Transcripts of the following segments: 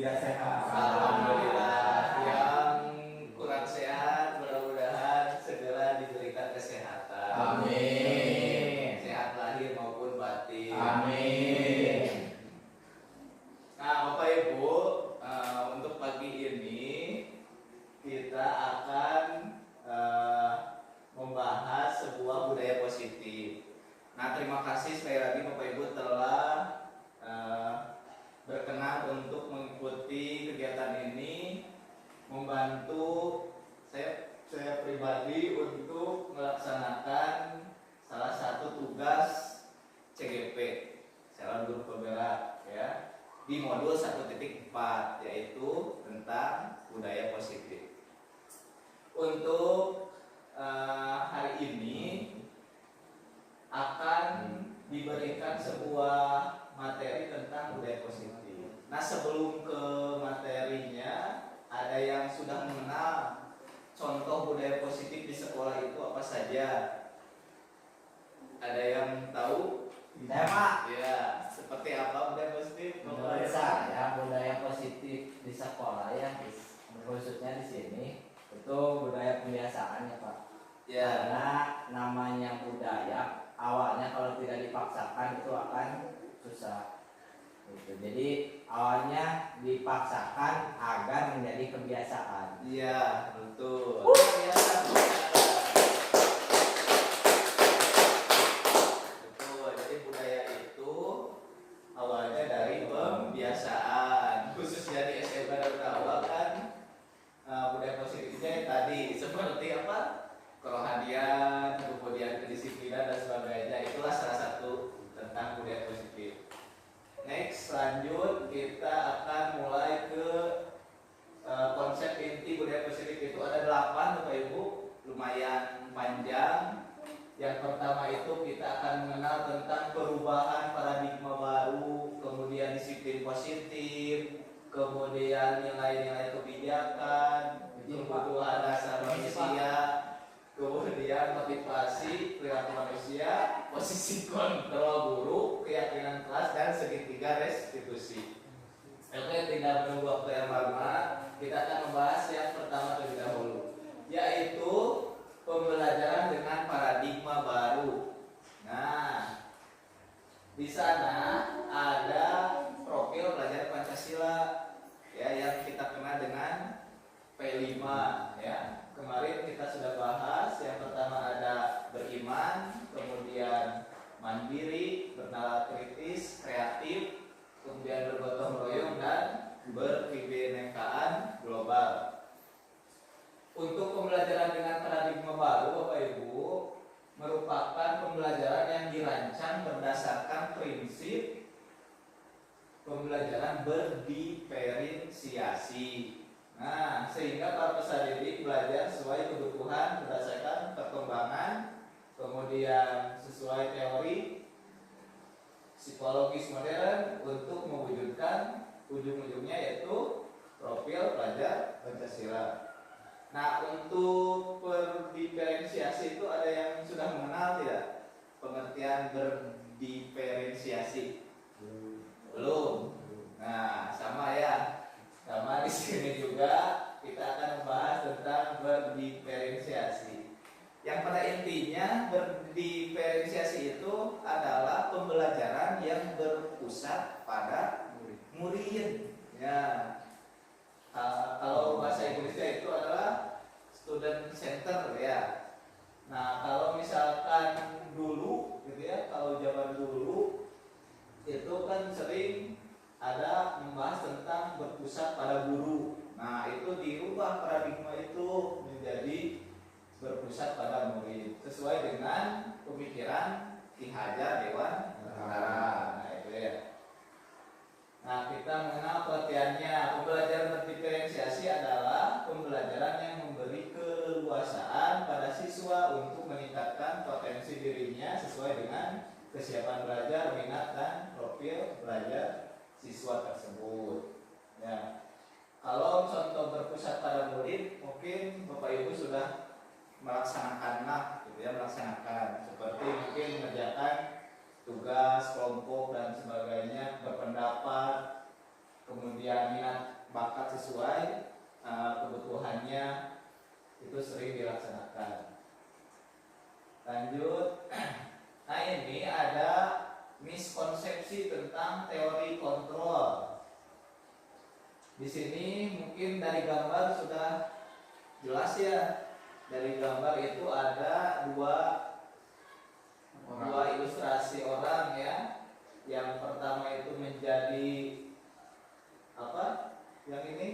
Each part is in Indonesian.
tidak sehat. Alhamdulillah. Yang kurang sehat mudah-mudahan segera diberikan kesehatan. Amin. Sehat lahir maupun batin. Amin. Nah, Bapak Ibu, untuk pagi ini kita akan membahas sebuah budaya positif. Nah, terima kasih sekali lagi Bapak Ibu telah berkenan untuk mengikuti kegiatan ini, membantu saya pribadi untuk melaksanakan salah satu tugas CGP, calon guru penggerak ya, di modul 1.4, yaitu tentang budaya positif. Untuk hari ini akan diberikan sebuah materi tentang budaya positif. Nah, sebelum ke materinya, ada yang sudah mengenal contoh budaya positif di sekolah itu apa saja? Ada yang tahu? Saya Pak. Ya, seperti apa budaya positif? Menurut saya budaya positif di sekolah ya, khususnya di sini itu budaya kebiasaan ya Pak. Ya. Karena namanya budaya awalnya kalau tidak dipaksakan itu akan susah. Gitu. Jadi awalnya dipaksakan agar menjadi kebiasaan. Iya, betul. Ya, betul. Jadi budaya itu awalnya dari pembiasaan. Khususnya di SMA Darutawa kan budaya positifnya tadi seperti apa? Kerohanian, kemudian kedisiplinan dan sebagainya. Itulah salah satu tentang budaya positif. Next, lanjut kita akan mulai ke konsep inti budaya positif. Itu ada 8 Bapak Ibu, lumayan panjang. Yang pertama itu kita akan mengenal tentang perubahan paradigma baru, kemudian disiplin positif, kemudian nilai-nilai kebijakan, kebutuhan dasar manusia, kemudian motivasi perilaku manusia, posisi kontrol guru, keyakinan kelas, dan segitiga restitusi. Oke, tidak menunggu waktu yang lama, kita akan membahas yang pertama terlebih dahulu, yaitu pembelajaran dengan paradigma baru. Nah, di sana ada profil pelajar Pancasila ya, yang kita kenal dengan P5 ya. Kemarin kita sudah bahas, yang pertama ada beriman, kemudian mandiri, bernalar kritis, kreatif, kemudian bergotong royong, dan berkebinekaan global. Untuk pembelajaran dengan paradigma baru Bapak Ibu merupakan pembelajaran yang dirancang berdasarkan prinsip pembelajaran berdiferensiasi. Nah, sehingga para peserta didik belajar sesuai kebutuhan berdasarkan perkembangan, kemudian sesuai teori psikologis modern untuk mewujudkan ujung-ujungnya yaitu profil pelajar Pancasila. Nah, untuk berdiferensiasi itu ada yang sudah mengenal tidak pengertian berdiferensiasi? Belum. Nah, sama ya. Sama di sini juga kita akan membahas tentang berdiferensiasi. Yang pada intinya berdiferensiasi itu adalah pembelajaran yang berpusat pada murid. Ya, kalau bahasa Inggrisnya itu adalah student center ya. Nah, kalau misalkan dulu, gitu ya, kalau zaman dulu itu kan sering ada membahas tentang berpusat pada guru. Nah, itu diubah paradigma itu menjadi berpusat pada murid sesuai dengan pemikiran Ki Hajar Dewan Nagara. Nah, itu ya. Nah, kita mengenal pengertiannya. Pembelajaran berdiferensiasi adalah pembelajaran yang memberi keleluasaan pada siswa untuk meningkatkan potensi dirinya sesuai dengan kesiapan belajar, minat, dan profil belajar siswa tersebut. Ya. Kalau contoh berpusat pada murid, mungkin Bapak Ibu sudah melaksanakan gitu ya, melaksanakan seperti mungkin mengerjakan tugas kelompok dan sebagainya, berpendapat, kemudian minat bakat sesuai kebutuhannya itu sering dilaksanakan. Lanjut. Nah, ini ada miskonsepsi tentang teori kontrol. Di sini mungkin dari gambar sudah jelas ya. Dari gambar itu ada dua ilustrasi orang ya. Yang pertama itu menjadi apa? Yang ini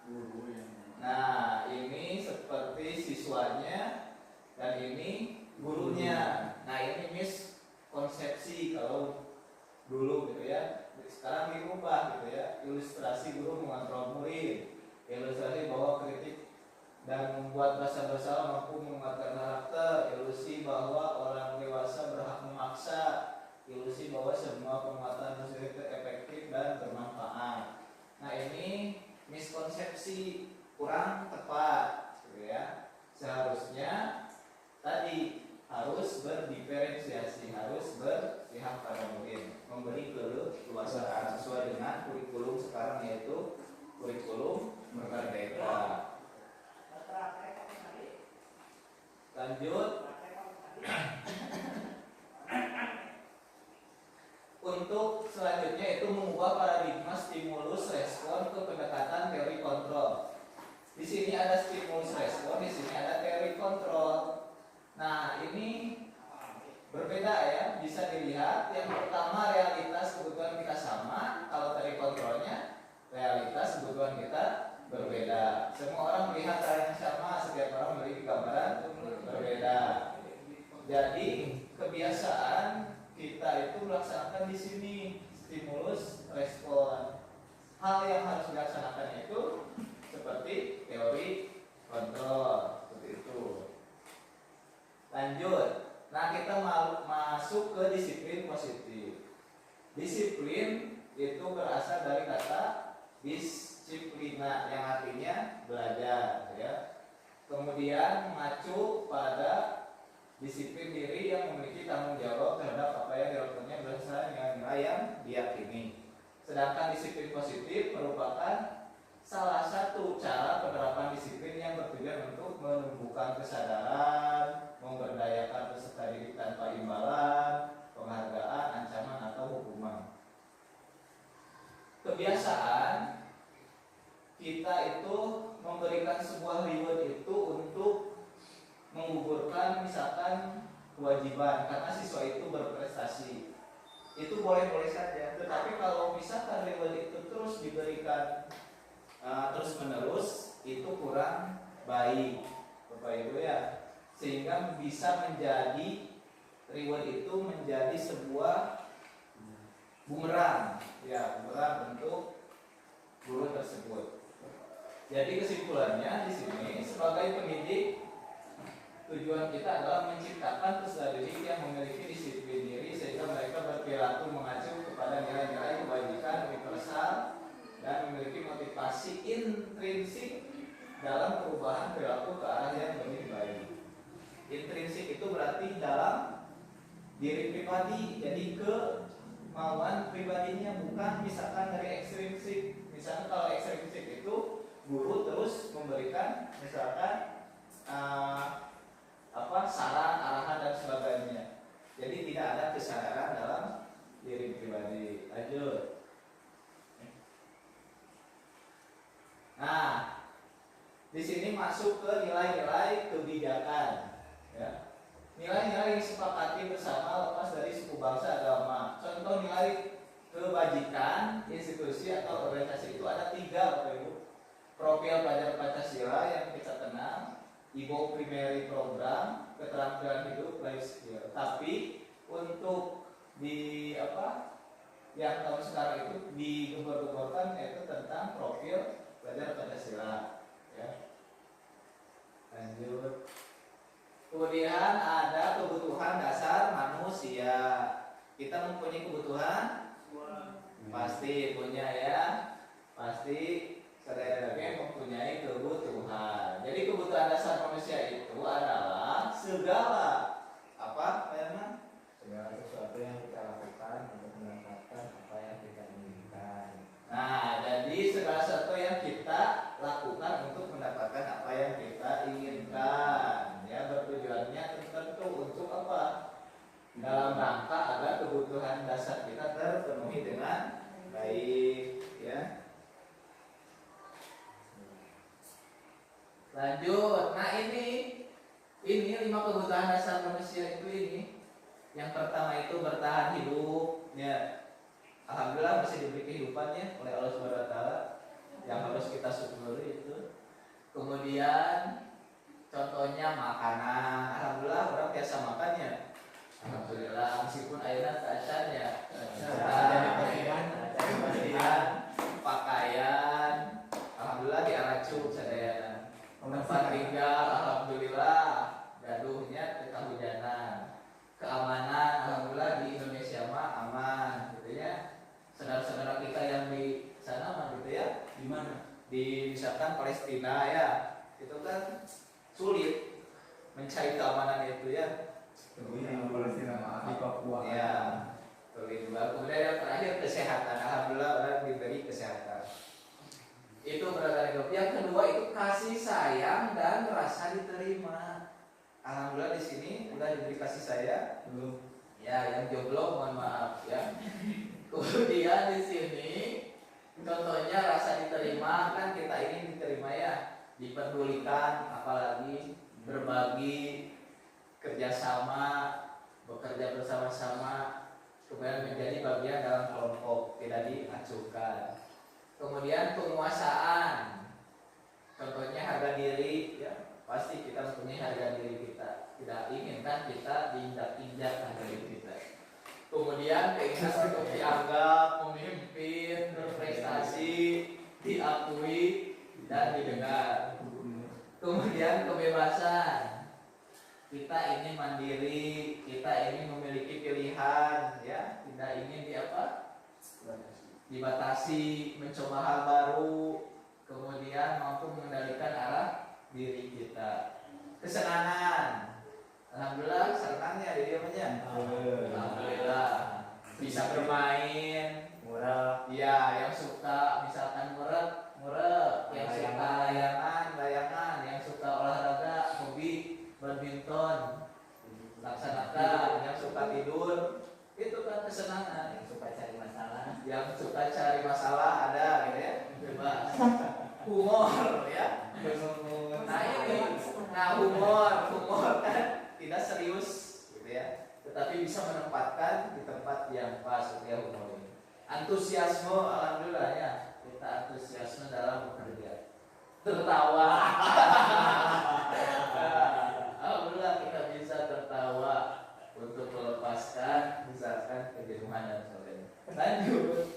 Guru yang nah, ini seperti siswanya dan ini gurunya. Nah, ini miskonsepsi kalau dulu gitu ya. Sekarang dirubah gitu ya. Ilustrasi guru mengontrol murid. Ilustrasi bahwa kritik dan membuat rasa bersalah mampu menguatkan karakter. Ilusi bahwa orang dewasa berhak memaksa. Ilusi bahwa semua penguatan positif itu efektif dan bermanfaat. Nah, ini miskonsepsi kurang tepat gitu ya. Seharusnya tadi harus berdiferensiasi, harus berpihak pada murid, memberi keleluasaan sesuai dengan kurikulum sekarang, yaitu kurikulum Merdeka. Lanjut. Untuk selanjutnya itu mengubah paradigma stimulus respon ke pendekatan teori kontrol. Di sini ada stimulus respon, di sini ada teori kontrol. Nah, ini berbeda ya, bisa dilihat. Yang pertama, realitas kebutuhan kita sama. Kalau teori kontrolnya, realitas kebutuhan kita berbeda. Semua orang melihat hal yang sama, setiap orang memiliki gambaran berbeda. Jadi kebiasaan kita itu melaksanakan di sini stimulus respon. Hal yang harus dilaksanakan itu seperti teori kontrol, seperti itu. Lanjut. Nah, kita masuk ke disiplin positif. Disiplin itu berasal dari kata disiplina yang artinya belajar ya. Kemudian mengacu pada disiplin diri yang memiliki tanggung jawab terhadap apa yang dilakukannya berdasarkan dengan nilai yang diyakini. Sedangkan disiplin positif merupakan salah satu cara penerapan disiplin yang bertujuan untuk menumbuhkan kesadaran, memberdayakan peserta didik tanpa imbalan, penghargaan, ancaman atau hukuman. Kebiasaan kita itu memberikan sebuah reward itu untuk menggugurkan misalkan kewajiban karena siswa itu berprestasi, itu boleh-boleh saja. Tetapi kalau misalkan reward itu terus diberikan terus menerus, itu kurang baik Bapak Ibu ya, sehingga bisa menjadi reward itu menjadi sebuah bumerang ya, bumerang untuk guru tersebut. Jadi kesimpulannya di sini sebagai pendidik, tujuan kita adalah menciptakan peserta didik yang memiliki disiplin diri sehingga mereka berperilaku mengacu kepada nilai-nilai kebajikan universal dan memiliki motivasi intrinsik dalam perubahan perilaku ke arah yang lebih baik. Intrinsik itu berarti dalam diri pribadi, jadi kemauan pribadinya, bukan misalkan dari ekstrinsik. Misalkan kalau ekstrinsik itu guru terus memberikan misalkan saran, arahan dan sebagainya. Jadi tidak ada kesadaran dalam diri pribadi. Lanjut. Nah, di sini masuk ke nilai-nilai kebijakan. Ya. Nilai-nilai yang disepakati bersama lepas dari suku bangsa agama. Contoh nilai kebajikan institusi atau organisasi itu ada 3, Bapak Ibu. Profil pelajar Pancasila yang kita kenal, Ibu Primary Program, keterampilan hidup, life skill. Tapi untuk di yang tahun sekarang itu digembar-gemborkan yaitu tentang profil pelajar Pancasila. Ya. Lanjut. Kemudian ada kebutuhan dasar manusia. Kita mempunyai kebutuhan? Pasti punya ya. Pasti saudara-saudara mempunyai kebutuhan. Jadi kebutuhan dasar manusia itu adalah segala segala sesuatu yang kita lakukan untuk mendapatkan apa yang kita inginkan. Nah, jadi segala sesuatu yang Lanjut. Nah ini 5 kebutuhan dasar manusia itu ini. Yang pertama itu bertahan hidup. Ya. Alhamdulillah masih diberi kehidupannya oleh Allah Subhanahu wa taala yang harus kita syukuri itu. Kemudian contohnya makanan. Alhamdulillah orang biasa makannya. Alhamdulillah meskipun ayeuna teu acannya. Kemudian pakaian. Alhamdulillah diaracu sadayana. Tempat tinggal alhamdulillah gaduhnya teu kahujanan. Keamanan alhamdulillah di Indonesia mah aman gitu ya. Saudara-saudara kita yang di sana mah gitu ya. Di mana? Di misalkan Palestina ya. Itu kan sulit mencari keamanan itu ya. Palestina di Papua. Ya. Sulit juga. Kemudian yang terakhir kesehatan. Alhamdulillah orang diberi kesehatan. Itu beragam hidup. Yang kedua itu kasih sayang dan rasa diterima. Alhamdulillah di sini udah diberi kasih sayang. Belum. Ya, yang jomblo mohon maaf ya. Kemudian di sini contohnya rasa diterima kan kita ingin diterima ya, dipedulikan, apalagi berbagi, kerjasama, bekerja bersama-sama, kemudian menjadi bagian dalam kelompok, tidak diacuhkan. Kemudian penguasaan, contohnya harga diri ya, pasti kita mempunyai harga diri kita, tidak inginkan kita diinjak-injak harga diri kita. Kemudian keinginan untuk dianggap, memimpin, berprestasi, diakui dan didengar. Kemudian kebebasan, kita ingin mandiri, kita ingin memiliki pilihan, ya, tidak ingin dibatasi, mencoba hal baru, kemudian mampu mengendalikan arah diri kita. Kesenangan, alhamdulillah senangnya di diamnya. Alhamdulillah bisa bermain, Murah. ya yang suka misalkan murah, yang suka layangan, yang suka olahraga, hobi badminton, laksanakan, yang suka tidur, itu kan kesenangan. Yang suka cari masalah ada gitu ya, bebas. Humor ya. Nah ini, humor kan tidak serius gitu ya, tetapi bisa menempatkan di tempat yang pas gitu ya humor ini. Antusiasme, alhamdulillah ya, kita antusiasme dalam bekerja, tertawa. Alhamdulillah kita bisa tertawa untuk melepaskan misalkan kejenuhan dan sebagainya. Lanjut,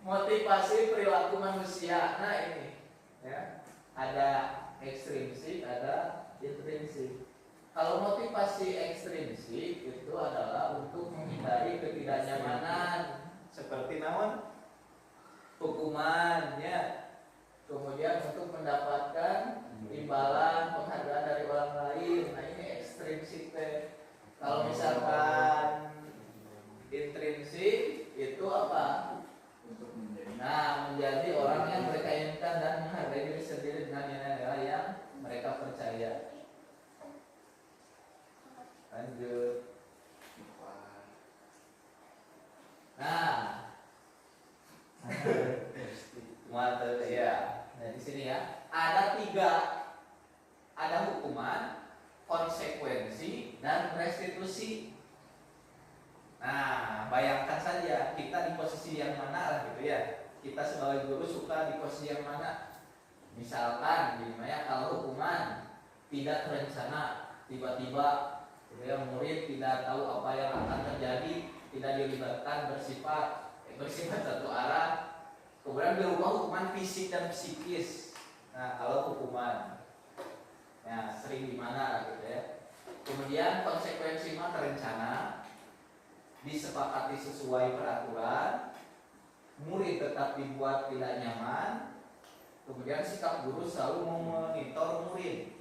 motivasi perilaku manusia. Nah ini ya, ada ekstrinsik, ada intrinsik. Kalau motivasi ekstrinsik itu adalah untuk menghindari ketidaknyamanan seperti naon, hukuman ya, kemudian untuk mendapatkan imbalan penghargaan dari orang lain. Nah ini ekstrinsik teh. Kalau misalkan intrinsik itu apa? Menjadi orang yang mereka inginkan dan menghargai diri sendiri dengan nilai-nilai yang mereka percaya. Lanjut. Mata ya. Nah di sini ya ada 3, ada hukuman, konsekuensi, dan restitusi. Nah bayangkan saja kita di posisi yang mana lah gitu ya. Kita sebagai guru suka di posisi yang mana? Misalkan gimana kalau hukuman tidak terencana, tiba-tiba gitu ya, murid tidak tahu apa yang akan terjadi, tidak dilibatkan, bersifat satu arah, kemudian berubah hukuman fisik dan psikis. Nah kalau hukuman ya sering di mana gitu ya. Kemudian konsekuensi mah terencana, disepakati sesuai peraturan, murid tetap dibuat tidak nyaman, kemudian sikap guru selalu memonitor murid.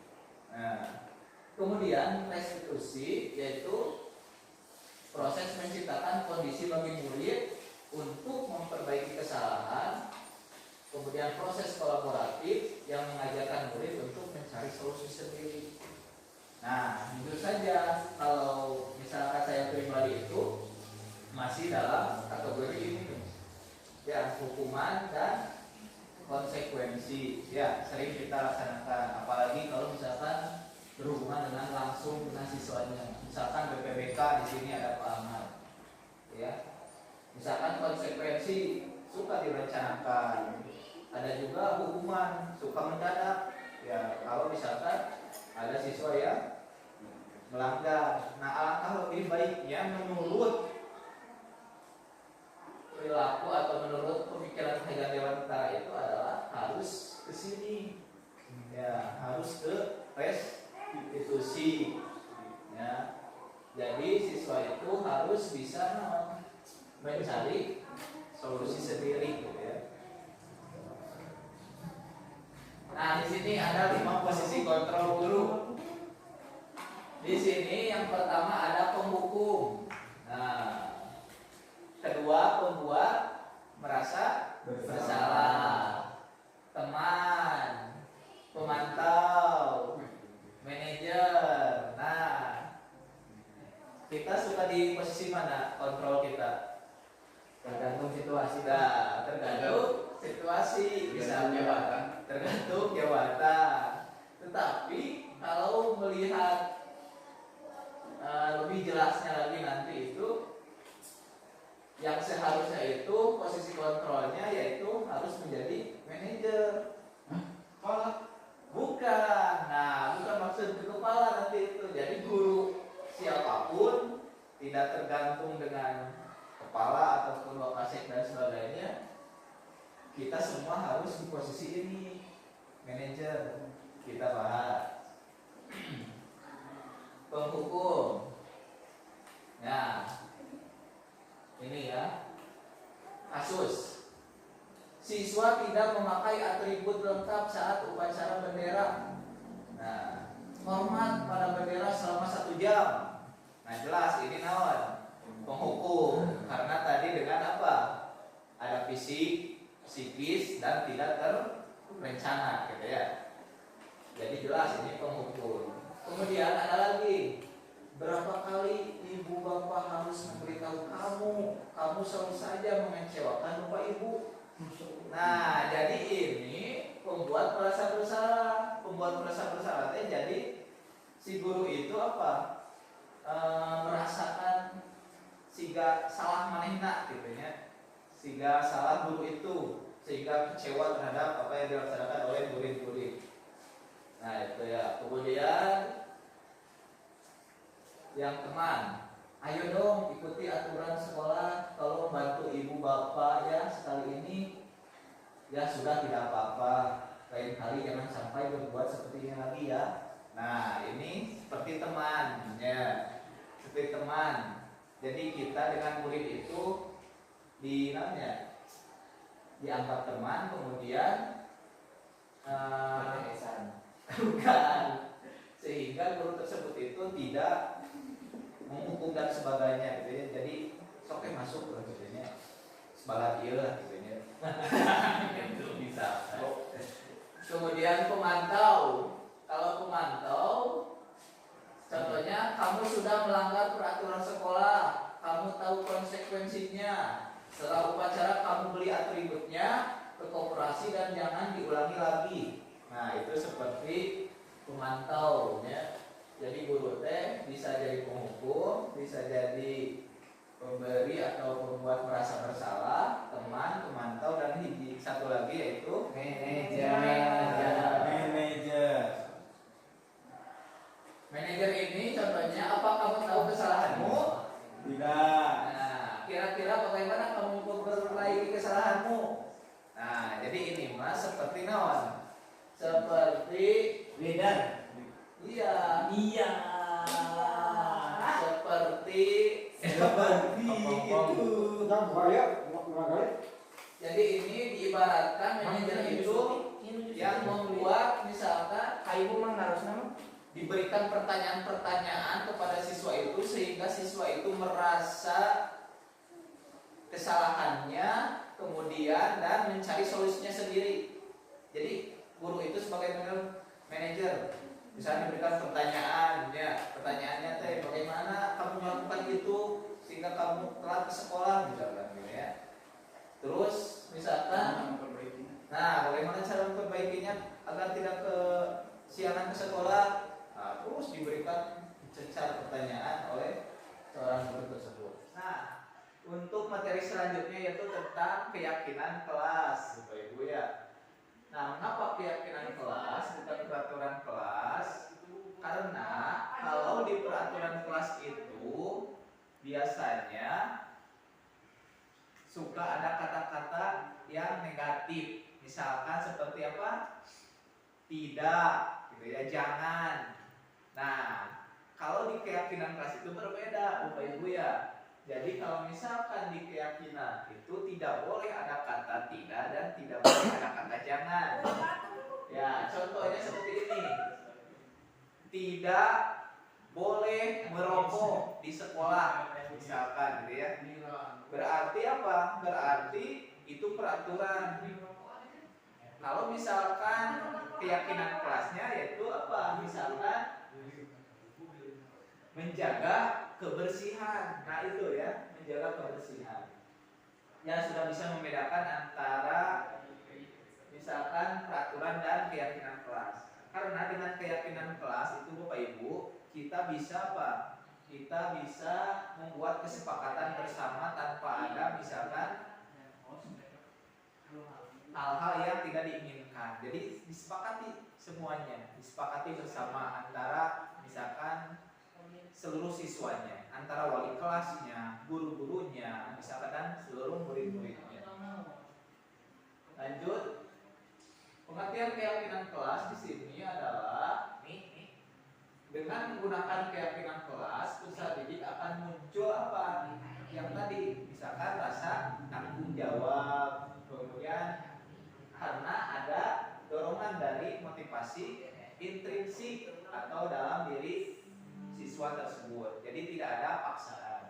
Nah, kemudian restitusi yaitu proses menciptakan kondisi bagi murid untuk memperbaiki kesalahan, kemudian proses kolaboratif yang mengajarkan murid untuk mencari solusi sendiri. Nah, tentu saja kalau misalkan saya pribadi itu masih dalam kategori ini ya, hukuman dan konsekuensi ya sering kita laksanakan, apalagi kalau misalkan berhubungan dengan langsung dengan siswanya. Misalkan BPBK di sini ada Pak Ahmad, ya. Misalkan konsekuensi suka direncanakan, ada juga hukuman suka mendadak, ya. Kalau misalkan ada siswa yang melanggar, nah alangkah lebih baiknya menurut perilaku atau menurut pemikiran Haigan Dewantara itu adalah harus ke sini, ya, harus ke restitusi, ya. Jadi siswa itu harus bisa mencari solusi sendiri, gitu ya. Nah, di sini ada 5 posisi kontrol guru. Di sini yang pertama ada penghukum. Nah, kedua pembuat merasa bersalah, teman, pemantau, manajer. Nah, kita suka di posisi mana kontrol kita? Tergantung situasi. Nah, tergantung situasi, bisa tergantung jabatan. Tetapi kalau melihat lebih jelasnya lagi nanti itu, yang seharusnya itu posisi kontrolnya yaitu harus menjadi manajer. Bukan. Nah, bukan maksud ke kepala nanti itu. Jadi guru siapapun tidak tergantung dengan kepala ataupun wakasek dan sebagainya. Kita semua harus di posisi ini, manajer. Kita bahas penghukum. Nah, ini ya, kasus siswa tidak memakai atribut lengkap saat upacara bendera. Nah, hormat pada bendera selama 1 jam. Nah, jelas ini naon? Penghukum. Karena tadi dengan apa? Ada fisik, psikis, dan tidak terencana, gitu ya. Jadi jelas ini penghukum. Kemudian ada lagi, berapa kali ibu bapak harus memberitahu kamu selalu saja mengecewakan bapak ibu. Nah, jadi ini pembuat merasa bersalah. Pembuat merasa bersalah jadi si guru itu apa? Merasakan siga salah manehna, gitu ya. Siga salah guru itu, sehingga kecewa terhadap apa yang dilaksanakan oleh murid-murid. Nah, itu ya. Kemudian yang teman, ayo dong ikuti aturan sekolah, tolong bantu ibu bapak ya sekali ini. Ya sudah, tidak apa-apa, lain kali jangan sampai berbuat seperti ini lagi ya. Nah, ini seperti teman ya, seperti teman. Jadi kita dengan murid itu dianggap teman, kemudian bukan, sehingga guru tersebut itu tidak menghukum dan sebagainya, gitu ya. Jadi soknya masuk lah, gitu ya, sebalat iya lah, gitu ya. Itu bisa. Kemudian pemantau. Kalau pemantau, contohnya kamu sudah melanggar peraturan sekolah, kamu tahu konsekuensinya. Setelah upacara kamu beli atributnya ke koperasi dan jangan diulangi lagi. Nah, itu seperti pemantau ya. Jadi guru teh bisa jadi penghukum, bisa jadi pemberi atau pembuat merasa bersalah, teman, pemantau, dan satu lagi yaitu manajer. Manajer ini contohnya, apa kamu tahu kesalahanmu? Tidak. Nah, kira-kira bagaimana kamu memperbaiki kesalahanmu? Nah, jadi ini mas seperti naon? Seperti leader. Iya. Seperti itu. Jadi ini diibaratkan manajer itu yang membuat, misalkan diberikan pertanyaan-pertanyaan kepada siswa itu sehingga siswa itu merasa kesalahannya, kemudian dan mencari solusinya sendiri. Jadi guru itu sebagai manajer, misalnya diberikan pertanyaan, ya pertanyaannya teh bagaimana kamu melakukan itu sehingga kamu telat ke sekolah, misalkan gitu ya. Terus misalkan, nah bagaimana selanjutnya yaitu tentang keyakinan kelas, Bapak Ibu ya. Nah, mengapa keyakinan kelas bukan peraturan kelas? Karena kalau di peraturan kelas itu biasanya suka ada kata-kata yang negatif. Misalkan seperti apa? Tidak, gitu ya, jangan. Nah, kalau di keyakinan kelas itu berbeda, Bapak Ibu ya. Jadi kalau misalkan di keyakinan itu tidak boleh ada kata tidak dan tidak boleh ada kata jangan. Ya, contohnya seperti ini. Tidak boleh merokok di sekolah, misalkan gitu ya. Berarti apa? Berarti itu peraturan. Kalau misalkan keyakinan kelasnya yaitu apa? Misalkan menjaga kebersihan. Nah itu ya, menjaga kebersihan. Ya sudah bisa membedakan antara misalkan peraturan dan keyakinan kelas. Karena dengan keyakinan kelas itu Bapak Ibu, kita bisa apa? Kita bisa membuat kesepakatan bersama tanpa ada misalkan hal-hal yang tidak diinginkan. Jadi disepakati semuanya, disepakati bersama antara misalkan seluruh siswanya, antara wali kelasnya, guru-gurunya, misalkan dan seluruh murid-muridnya. Lanjut, pengertian keyakinan kelas di sini adalah dengan menggunakan keyakinan kelas, peserta didik akan muncul apa? Yang tadi, misalkan rasa tanggung jawab, kemudian karena ada dorongan dari motivasi intrinsik atau dalam diri siswa tersebut. Jadi tidak ada paksaan.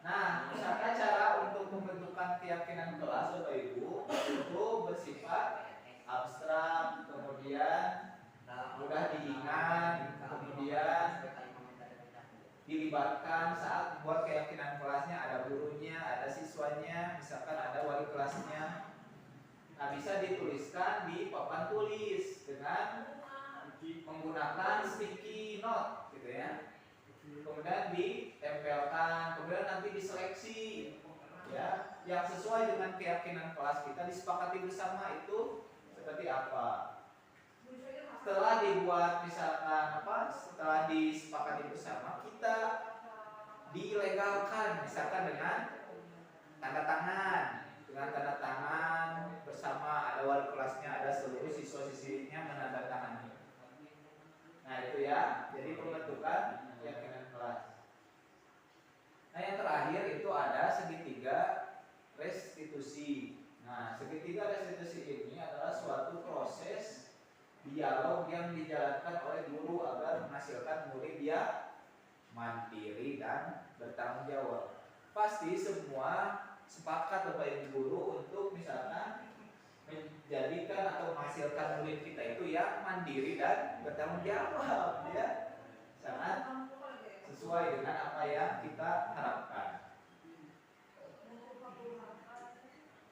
Nah, misalkan cara untuk membentukkan keyakinan kelas Bapak Ibu itu bersifat abstrak, kemudian mudah diingat, kemudian dilibatkan saat membuat keyakinan kelasnya, ada gurunya, ada siswanya, misalkan ada wali kelasnya. Nah, bisa dituliskan di papan tulis dengan menggunakan sticky note gitu ya. Kemudian ditempelkan, kemudian nanti diseleksi ya, yang sesuai dengan keyakinan kelas kita disepakati bersama itu seperti apa. Setelah dibuat misalkan apa, setelah disepakati bersama, kita dilegalkan misalkan dengan tanda tangan bersama, ada wali kelasnya, ada seluruh siswa-siswinya menandatangani. Nah itu ya, jadi pembentukan keyakinan kelas. Nah yang terakhir itu ada segitiga restitusi. Nah segitiga restitusi ini adalah suatu proses dialog yang dijalankan oleh guru agar menghasilkan murid yang mandiri dan bertanggung jawab. Pasti semua sepakat Bapak Ibu guru untuk misalkan menjadikan atau menghasilkan murid kita itu yang mandiri dan bertanggung jawab ya. Sangat sesuai dengan apa yang kita harapkan.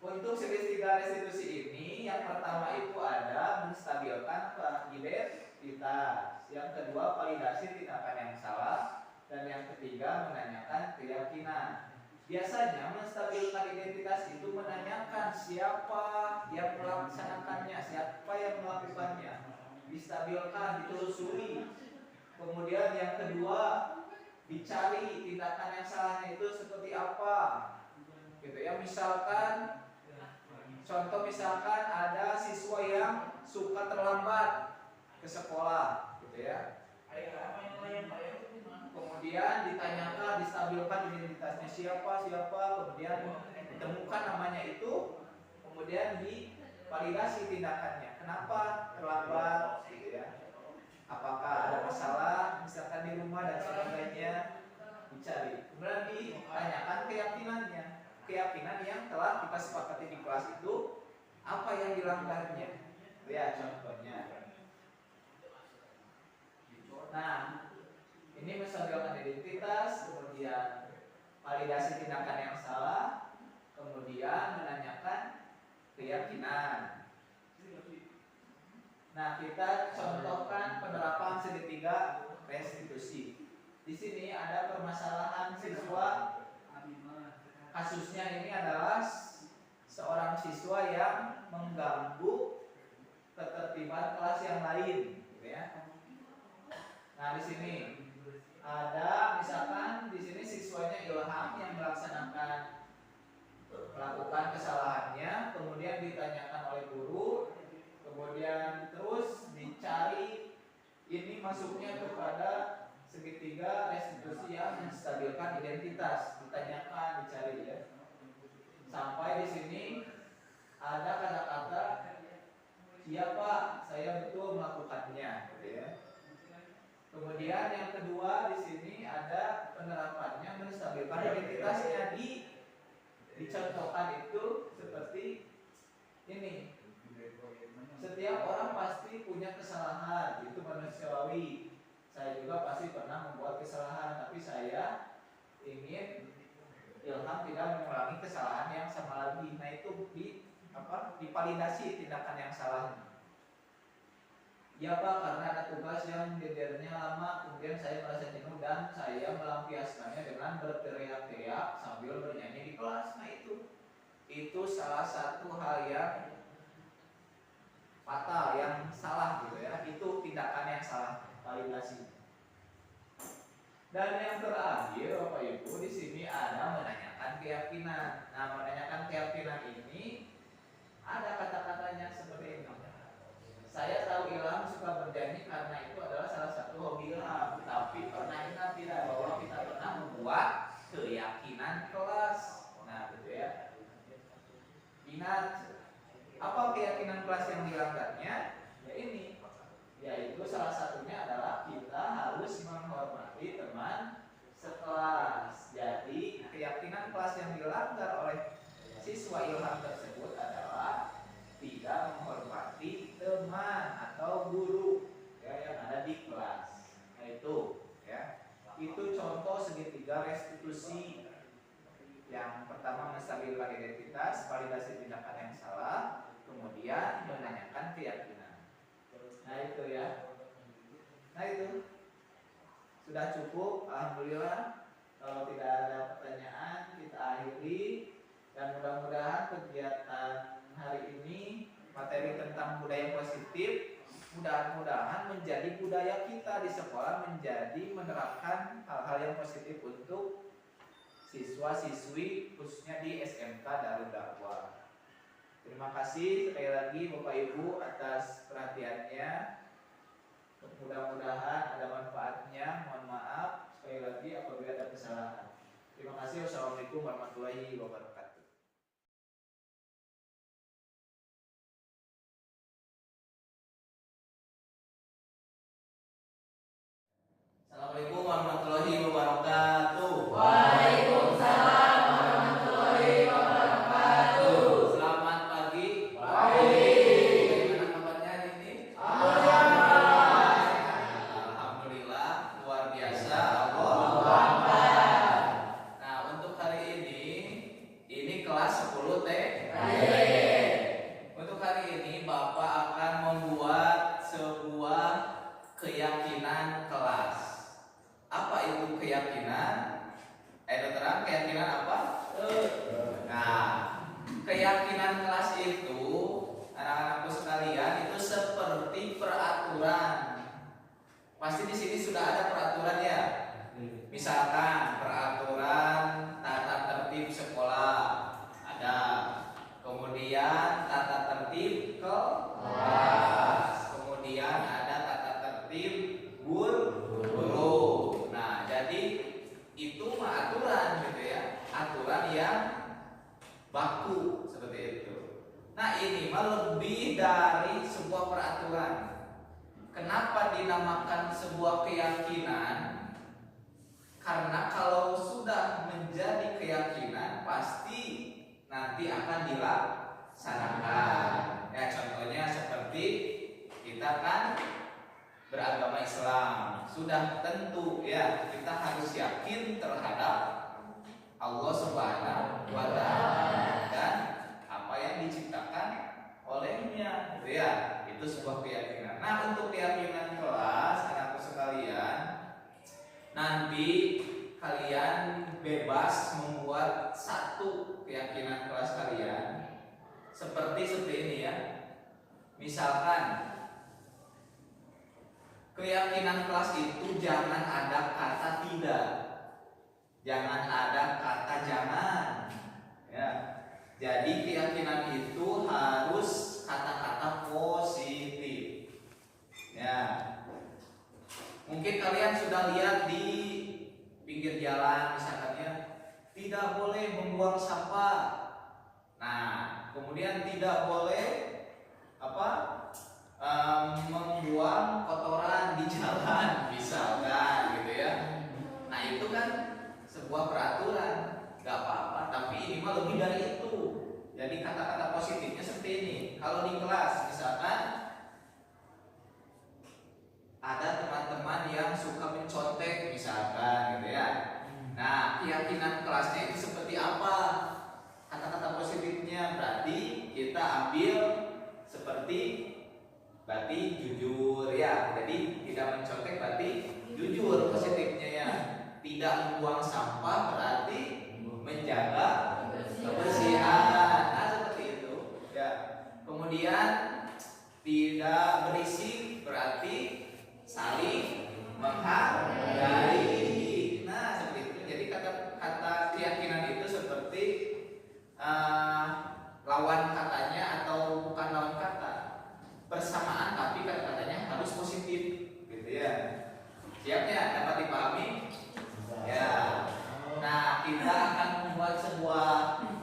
Untuk segitiga restitusi ini, yang pertama itu ada menstabilkan identitas, yang kedua validasi tindakan yang salah, dan yang ketiga menanyakan keyakinan. Biasanya menstabilkan identitas itu menanyakan siapa yang melaksanakannya, siapa yang melakukannya, distabilkan, ditelusuri. Kemudian yang kedua dicari tindakan yang salahnya itu seperti apa, gitu ya. Misalkan contoh, misalkan ada siswa yang suka terlambat ke sekolah, gitu ya. Kemudian ditanyakan, distabilkan identitasnya siapa, kemudian ditemukan namanya itu, kemudian divalidasi tindakannya. Kenapa terlambat, gitu ya. Apakah ada masalah, misalkan di rumah dan sebagainya, dicari. Kemudian ditanyakan keyakinannya. Keyakinan yang telah kita sepakati di kelas itu apa yang dilanggarnya, ya contohnya. Nah, ini menstabilkan identitas, kemudian validasi tindakan yang salah, kemudian menanyakan keyakinan. Nah, kita contohkan penerapan segitiga restitusi. Di sini ada permasalahan siswa kasusnya ini adalah seorang siswa yang mengganggu ketertiban kelas yang lain, gitu ya. Nah, di sini ada misalkan di sini siswanya Ilham yang melakukan kesalahannya, kemudian ditanyakan oleh guru, kemudian terus dicari ini masuknya kepada segitiga restitusi yang menstabilkan identitas, ditanyakan, dicari ya. Sampai di sini ada kata-kata iya Pak, saya betul melakukannya, gitu ya. Kemudian yang kedua di sini ada penerapannya menstabilkan identitasnya dicontohkan itu seperti ini. Setiap orang pasti punya kesalahan, itu manusiawi. Saya juga pasti pernah membuat kesalahan, tapi saya ingin Ilham tidak mengulangi kesalahan yang sama lagi. Nah, itu divalidasi tindakan yang salahnya. Ya Pak, karena ada tugas yang deadline-nya lama, kemudian saya merasa jenuh dan saya melampiaskannya dengan berteriak-teriak sambil bernyanyi di kelas. Nah, itu salah satu hal yang fatal, yang salah gitu ya. Itu tindakan yang salah, validasi. Dan yang terakhir, Bapak Ibu, di sini ada menanyakan keyakinan. Nah, menanyakan keyakinan ini ada kata-katanya seperti ini. Saya tahu Ilham suka bernyanyi karena itu adalah salah satu hobi Ilham. Tapi pernah ingat tidak bahwa kita pernah membuat keyakinan kelas? Nah, gitu ya. Ingat apa keyakinan kelas yang dilanggarnya? Ya ini, yaitu salah satunya adalah kita harus menghormati teman sekelas. Jadi keyakinan kelas yang dilanggar oleh siswa Ilham tersebut adalah tidak menghormati teman atau guru ya, yang ada di kelas. Nah, itu ya, itu contoh segitiga restitusi. Yang pertama menstabilkan identitas, validasi tindakan yang salah, kemudian menanyakan keyakinan. Nah, itu ya. Nah, itu sudah cukup, alhamdulillah. Kalau tidak ada pertanyaan, kita akhiri. Dan mudah-mudahan kegiatan hari ini, materi tentang budaya positif, mudah-mudahan menjadi budaya kita di sekolah, menjadi menerapkan hal-hal yang positif untuk siswa-siswi khususnya di SMK Darul Dakwah. Terima kasih sekali lagi Bapak Ibu atas perhatiannya. Mudah-mudahan ada manfaatnya. Mohon maaf sekali lagi apabila ada kesalahan. Terima kasih. Wassalamualaikum warahmatullahi wabarakatuh. Assalamualaikum warahmatullahi wabarakatuh. Waalaikumsalam warahmatullahi wabarakatuh. Selamat pagi. Pagi. Bagaimana kabarnya hari ini? Alhamdulillah, luar biasa. Nah, untuk hari ini kelas 10 T. Untuk hari ini Bapak akan membuat sebuah keyakinan kelas. Apa itu keyakinan? Terang keyakinan apa? Nah, keyakinan kelas itu anak-anakku sekalian itu seperti peraturan. Pasti di sini sudah ada peraturan ya. Misalkan peraturan tata tertib sekolah ada. Kemudian tata tertib kelas. Kemudian ada tata tertib guru. Nah, jadi itu mah aturan gitu ya. Aturan yang baku seperti itu. Nah, ini mah lebih dari sebuah peraturan. Kenapa dinamakan sebuah keyakinan? Karena kalau sudah menjadi keyakinan pasti nanti akan dilaksanakan. Ya, contohnya seperti kita kan beragama Islam, sudah tentu ya kita harus yakin terhadap Allah Subhanahu wa Ta'ala dan apa yang diciptakan olehnya, gitu ya. Itu sebuah keyakinan. Nah, untuk keyakinan kelas, anakku sekalian, nanti kalian bebas membuat satu keyakinan kelas kalian seperti ini ya. Misalkan keyakinan kelas itu jangan ada kata tidak, jangan ada kata jangan ya. Jadi keyakinan itu harus kata-kata positif ya. Mungkin kalian sudah lihat di pinggir jalan misalkan ya, tidak boleh membuang sampah. Nah, kemudian tidak boleh membuang kotoran di jalan misalkan gitu ya. Nah, itu kan sebuah peraturan, nggak apa-apa, tapi ini mah lebih dari itu. Jadi kata-kata positifnya seperti ini. Kalau di kelas misalkan ada teman-teman yang suka mencontek misalkan gitu ya. Nah, keyakinan kelasnya itu seperti apa? Kata-kata positifnya berarti kita ambil seperti berarti jujur ya. Jadi tidak mencontek berarti jujur positifnya ya. Tidak membuang sampah berarti menjaga kebersihan. Nah, seperti itu ya. Kemudian tidak berisik berarti saling menghargai. Nah, seperti itu. Jadi kata keyakinan itu seperti lawan katanya atau bukan lawan kata, bersamaan tapi kata-katanya harus positif gitu ya. Siapnya dapat dipahami? Ya. Nah, kita akan membuat sebuah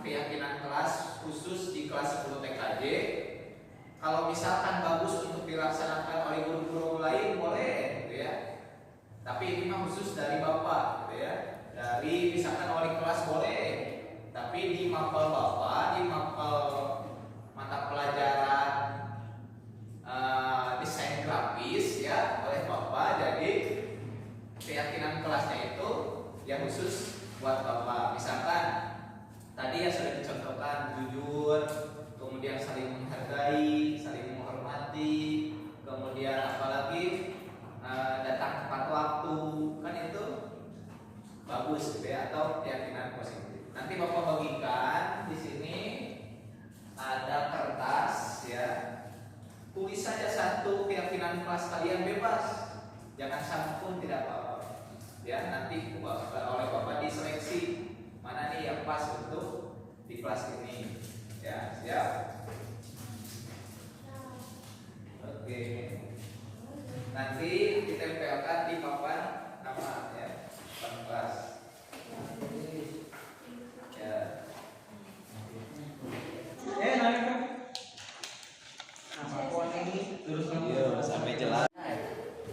keyakinan kelas khusus di kelas 10 TKJ. Kalau misalkan bagus untuk dilaksanakan oleh guru-guru lain boleh gitu ya. Tapi ini mah khusus dari Bapak gitu ya. Dari misalkan wali kelas boleh. Tapi di mapel Bapak, di mapel mata pelajaran desain grafis ya oleh Bapak. Jadi keyakinan kelasnya itu yang khusus buat Bapak. Misalkan tadi ya sudah dicontohkan jujur, kemudian saling menghargai, saling menghormati, kemudian apalagi datang tepat waktu, kan itu bagus gitu ya, atau keyakinan positif. Nanti Bapak bagikan di sini ada kertas ya, tulis saja satu keyakinan kelas kalian bebas, jangan santun tidak apa-apa ya. Nanti oleh Bapak diseleksi mana nih yang pas untuk di kelas ini ya. Siap? Oke. Nanti ditempelkan di papan nama ya, papan kelas. Ya. Naik kan? Nama pohon ini terus Sampai jelas.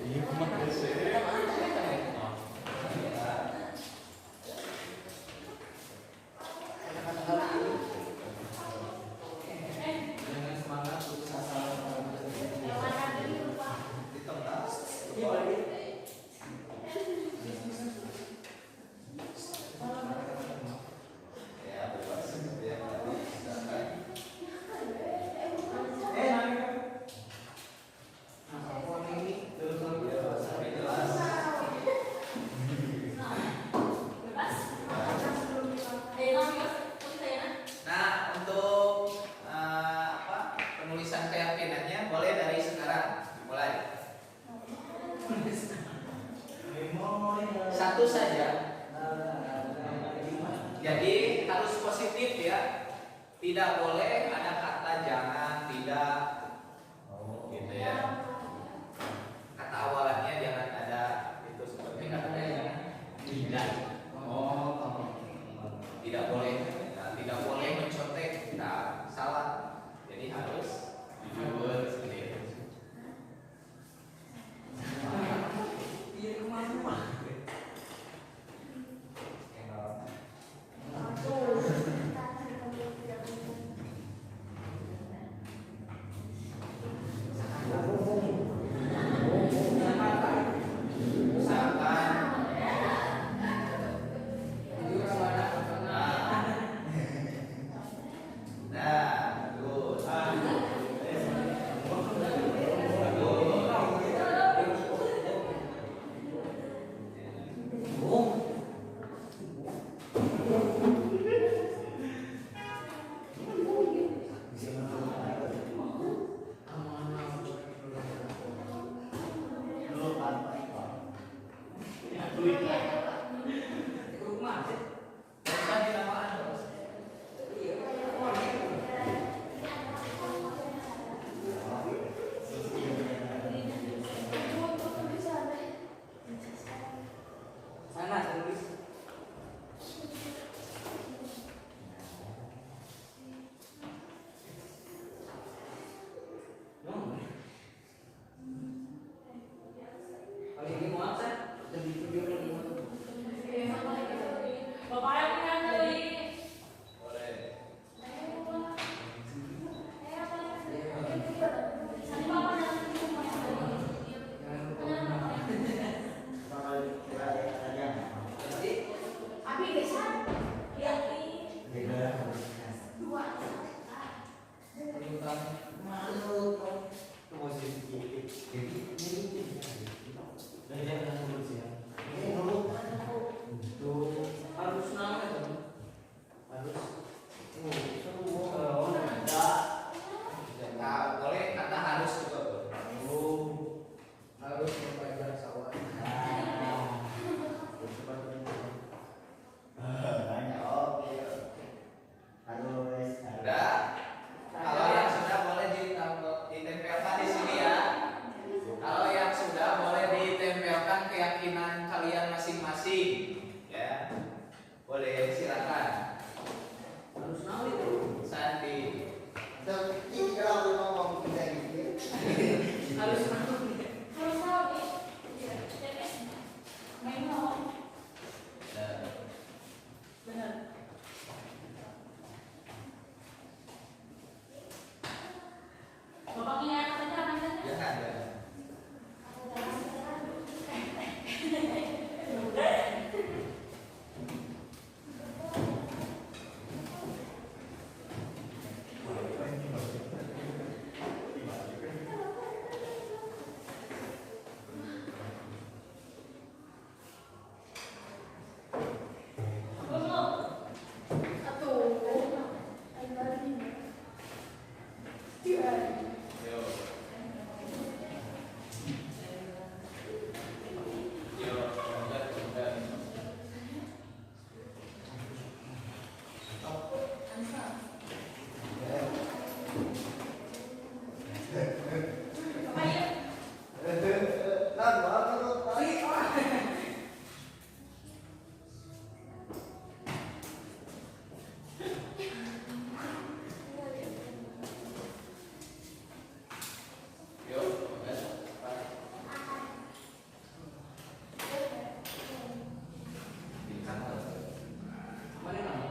Iya, kemana sih? Penulisan keyakinannya boleh dari sekarang mulai. Satu saja. Jadi harus positif ya. Tidak boleh ada kata jangan, tidak. Gitu ya. Kata awalannya jangan ada itu seperti katanya tidak. Tidak boleh. Nah, tidak boleh mencontek. Nah, salah. Jadi harus jujur seperti itu. kan malu kan posisi kiri jadi ini dan dia akan lurus ya dulu tuh harus nama itu harus Nah, boleh kata harus juga boleh. harus membayar sawah Udah. Kalau yang sudah boleh ditempelkan di sini ya. Kalau yang sudah boleh ditempelkan keyakinan kalian masing-masing. Ya. Boleh silakan. harus nama itu Sandi. harus nama Jangan ya. Yo. Yo, udah. Yo, mana nama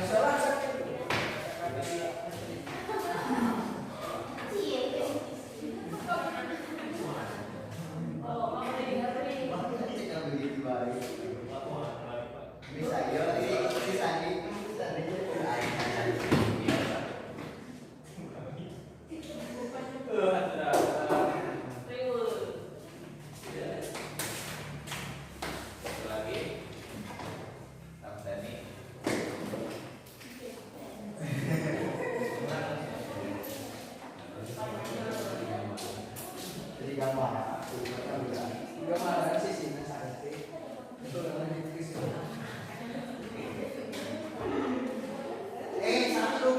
salah satu lagi. Ramdhani. Jadi gampang. juga marah sih sih sakit itu lagi kris Satu.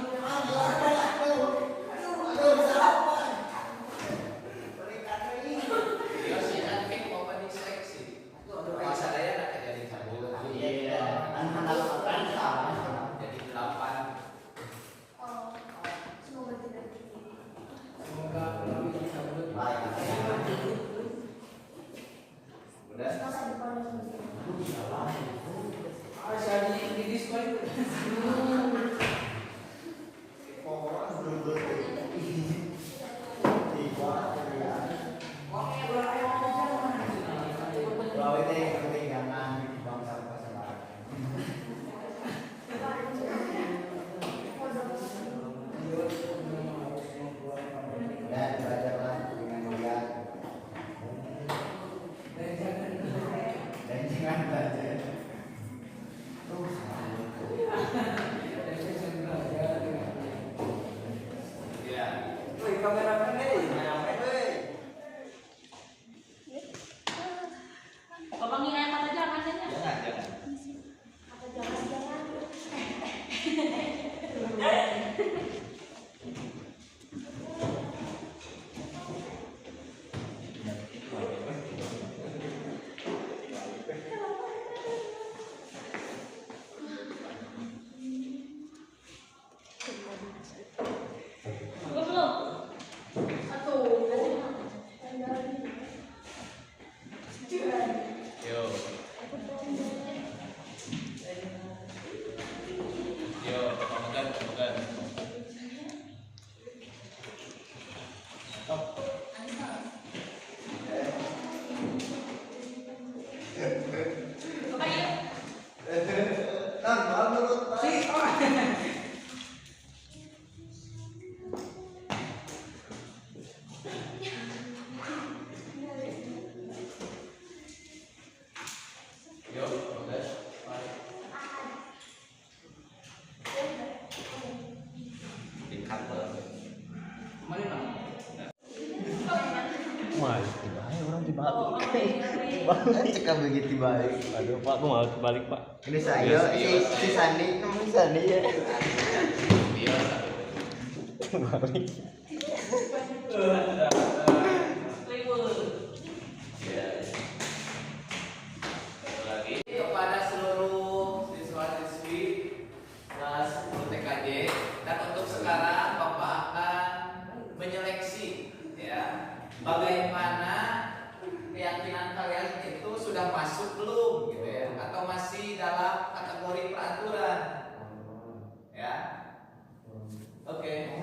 Aduh, siapa? Berikan ini. Yo si Anking mau diseleksi. Kalau saya nak jadi cabut. Iya, anak-anak apa sama. Jadi 8. semoga lebih bisa Baik. Udah. jadi di diskon Orang belum tiba ya. Kalau itu ketinggalan bangsa pasaran. Dan belajarlah dengan dia dan jangan belajar. Ya. woi kameramen nih Jangan, jangan. Yo. Cekap begitu balik. Aduh Pak, aku mau balik Pak. Ini saya si Sandi, kamu Sandi ya. Balik. Lagi kepada seluruh siswa-siswi kelas 10 TKJ, dan untuk sekarang Bapak akan menyeleksi ya bagaimana keyakinan kalian itu sudah masuk belum gitu ya, atau masih dalam kategori peraturan ya. Oke,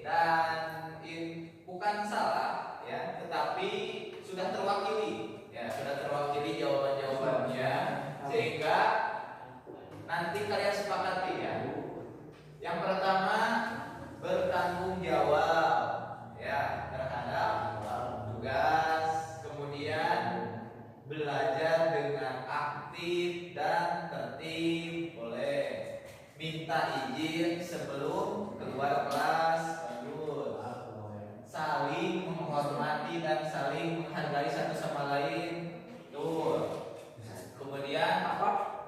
dan bukan salah ya tetapi sudah terwakili, ya sudah terwakili jawaban-jawabannya, sehingga nanti kalian sepakati ya. Yang pertama, bertanggung jawab ya terhadap tugas, kemudian belajar dengan aktif dan tertib, boleh minta izin sebelum keluar kelas, lanjut saling menghormati dan saling menghargai satu sama lain, tuh. Kemudian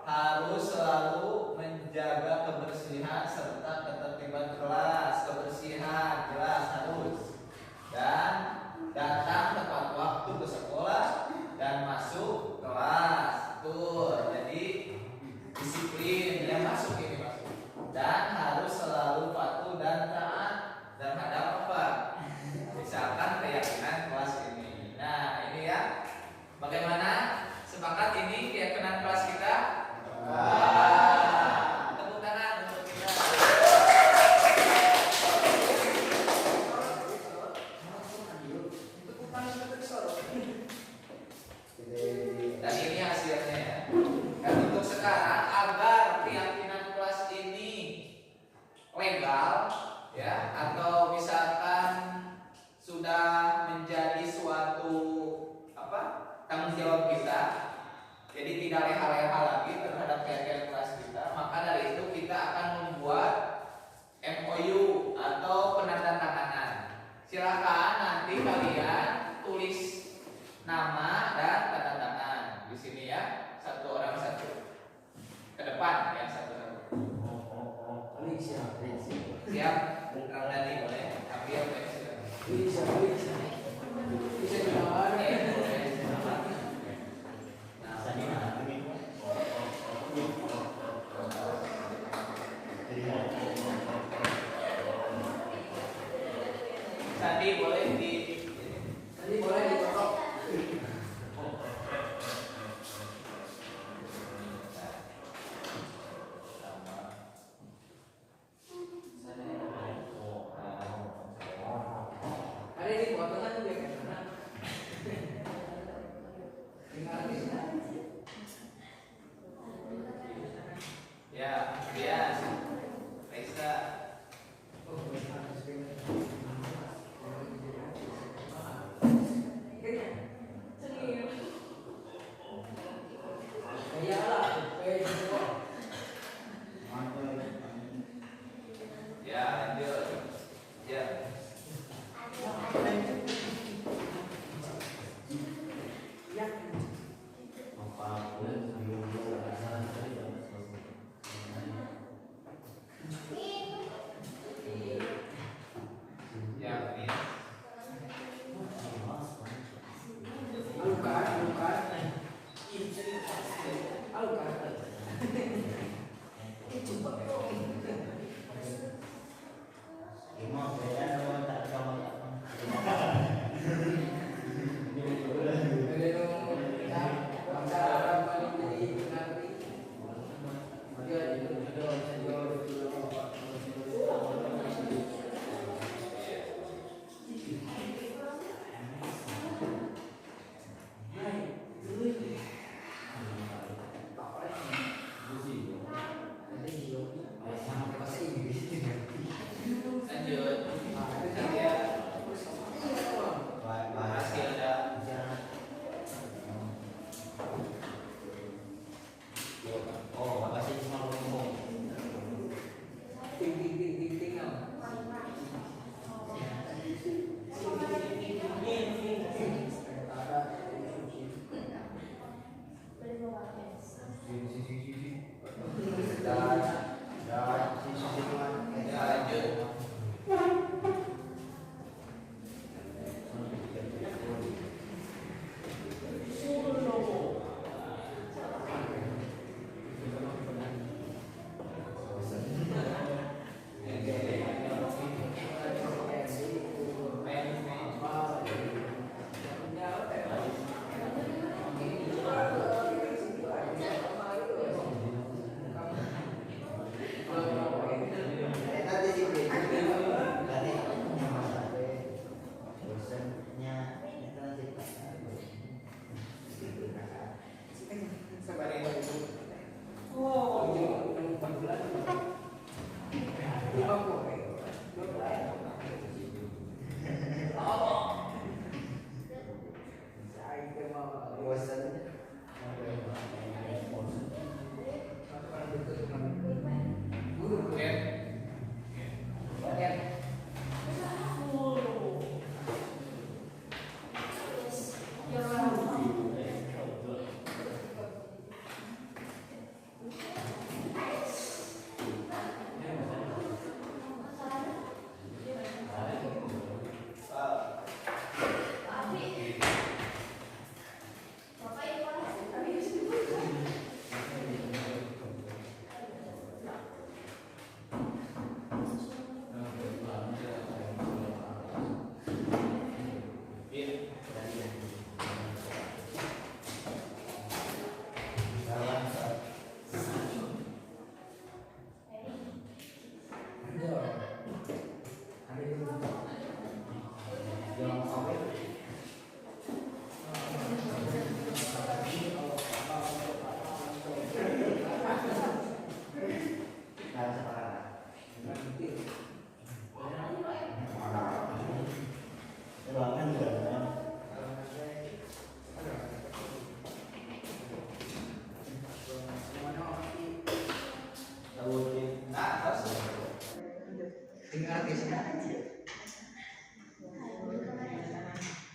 harus selalu menjaga kebersihan serta ketertiban kelas, kebersihan jelas harus, dan datang tepat waktu ke sekolah dan masuk kelas, tuh. Jadi disiplin yang masuk ini masuk, dan harus selalu patuh dan taat terhadap apa? Misalkan keyakinan kelas ini. Nah ini ya, bagaimana? Sepakat ini keyakinan kelas kita? Tepuk tangan untuk kita. Dan ini hasilnya ya. Dan untuk sekarang agar keyakinan kelas ini legal ya, atau misalkan sudah menjadi suatu apa tanggung jawab kita, jadi tidak leha-leha lagi terhadap keyakinan kelas kita, maka dari itu kita akan membuat MOU atau penandatanganan. Silakan nanti kalian tulis nama dan tanda tangan di sini ya, satu orang satu ke depan yang satu-satu. Siap, Ramdhani boleh, ambil pensil. Bisa jalan. Sandi boleh di Tadi boleh dipotong. Ada dipotong kan dia kan. ya, Bias, Raisa. Ya, lanjut. Ya. Ya, ini.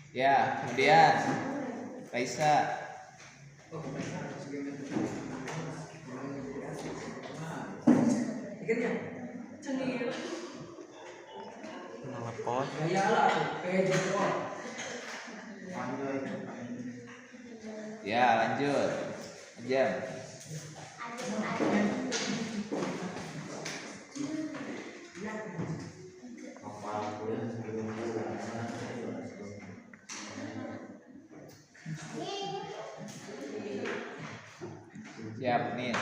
Ya, kemudian Raisa. Oh, Ikannya. Cenil. Telepon. Gaya lah tuh, kayak gitu. Ya, lanjut. Jam. Siap, nih.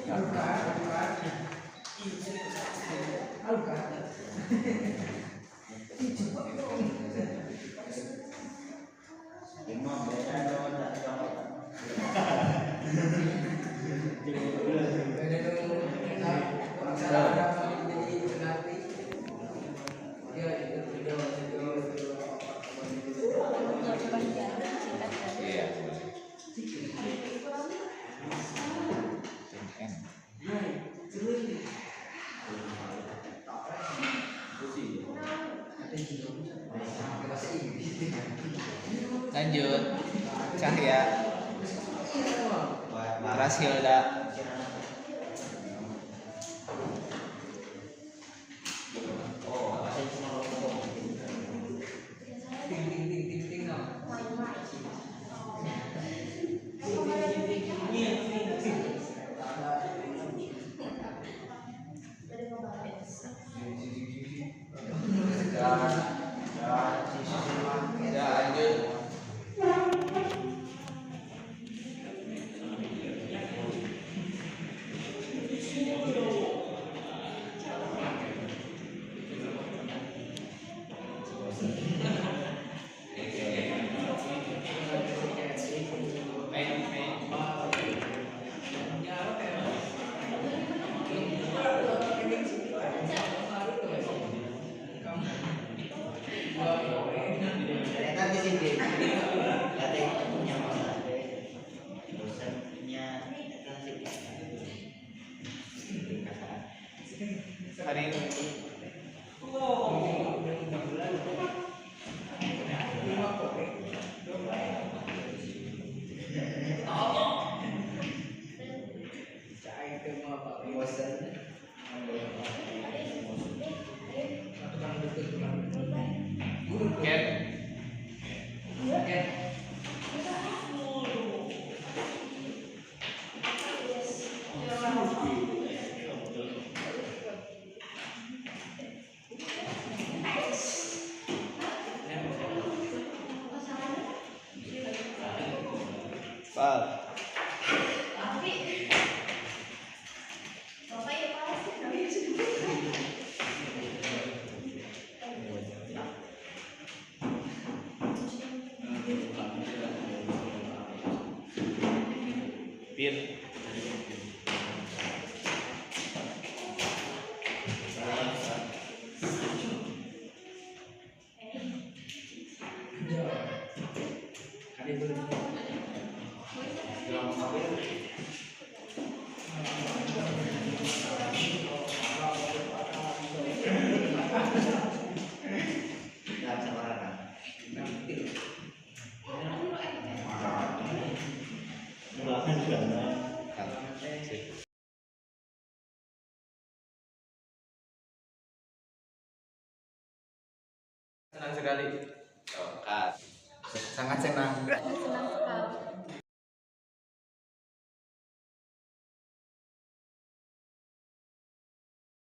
Iya. Lanjut. Cahya. Rasilda. Ya, lanjut. Ternyata di sini katanya punya masalah dosen punya Hari ini. Ken. Pak. Pir. Senang sekali. Tongkat. Sangat senang. Senang sekali.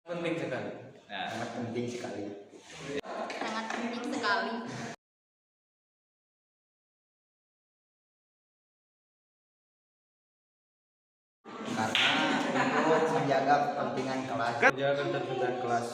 Penting sekali. Nah, sangat penting sekali. Sangat penting sekali. Karena untuk menjaga kepentingan kelas. Jaga ketertiban kelas.